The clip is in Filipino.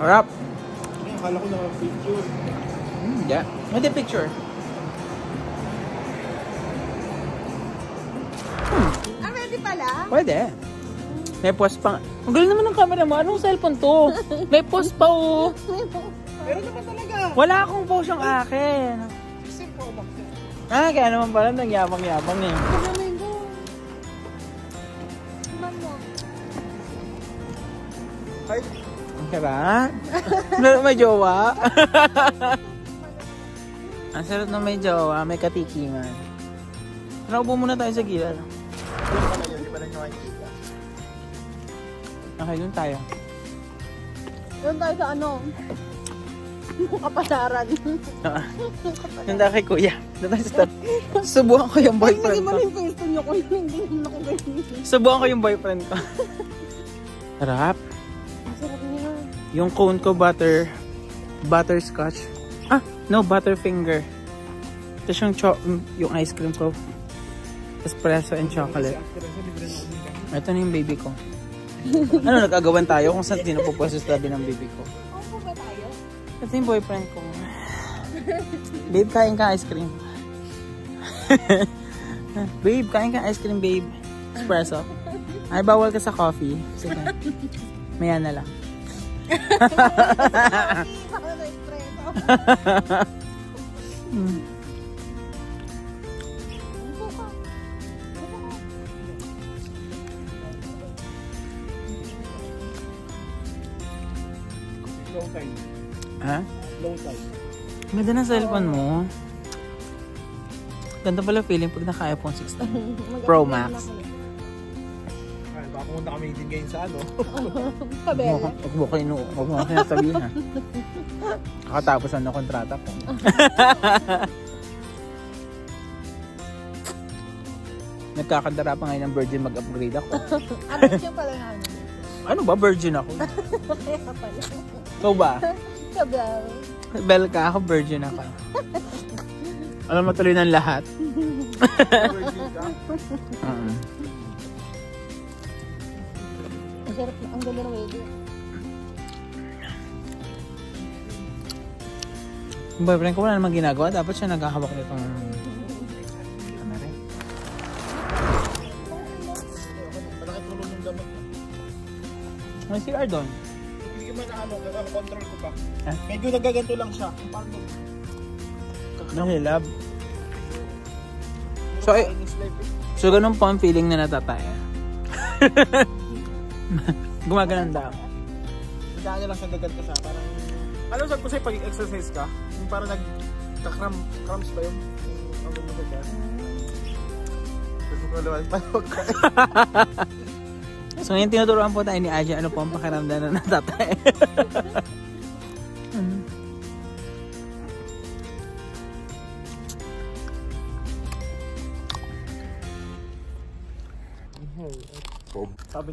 Harap. Akala ko naka-picture. Yeah. May picture. Ready pala? Pwede. May post pa. Ang galing naman ng camera mo. Anong cellphone to? May post pa oh. Meron naman talaga. Wala akong post yung akin. Kasi po, Kaya naman pala nagyabang-yabang eh. Ay, Okay ba? May jowa? Ang sarap na may jowa, may katikingan. Naupo muna tayo sa gilid. ano pala yun? Di ba na nyo makikita? Okay, doon tayo. Doon tayo sa ano? Kapasaran. Doon tayo kay kuya. Doon tayo sa step. Subukan ko yung boyfriend ko. Hindi mo gusto nyo ko hindi ako ganyan. Subukan ko yung boyfriend ko. Sarap. Ang sarap niya. Yung cone ko butterscotch. No, butterfinger. Tapos yung ice cream ko. Espresso and chocolate. Ito na yung baby ko. Ano, nag-agawan tayo kung saan din napupwesto sa tabi ng baby ko. Opo ba tayo? Ito yung boyfriend ko. Babe, kain ka ice cream. Babe, kain ka ice cream, babe. Espresso. Ay, bawal ka sa coffee. Sige. Maya na lang. Baka na espresso. Long time. Ha? Long time. Ganda ng cellphone mo. Ganda pala feeling pag naka-iPhone 16 Pro Max. Ay, baka pumunta kami din ngayon sa ano. Pabela. Huwag mo kasi nasabihin ha. Kakatapos na kontrata ko. Nagkakandara pa ngayon ng Virgin mag-upgrade ako. Abot yung pala nga. Ano ba? Virgin ako. Kaya pala. Ikaw ba? Sabaw. Bell ka ako, virgin ako. Alam mo tuloy ng lahat. Virgin ka? Ang sarap, ang ganda ng wedding. Yung boyfriend ko wala namang ginagawa. Dapat siya naghahawak nitong camera. Malaki tulong yung gamot. May CR doon. Hindi ka man control ko pa. Eh? Medyo nagaganto lang siya. Parang Nahilab. So ganun po ang feeling na natataya. Gumaganon daw. Magkano lang siya gaganto siya. Parang, alam sabi ko sa'yo pag exercise ka, yung parang nagka-cramps ba yun? Yung ano mo sa dyan? Gusto ko naman pa pagkain. So ngayon tinuturuan po tayo ni Aja ano po ang pakiramdam na natatay. Sabi niya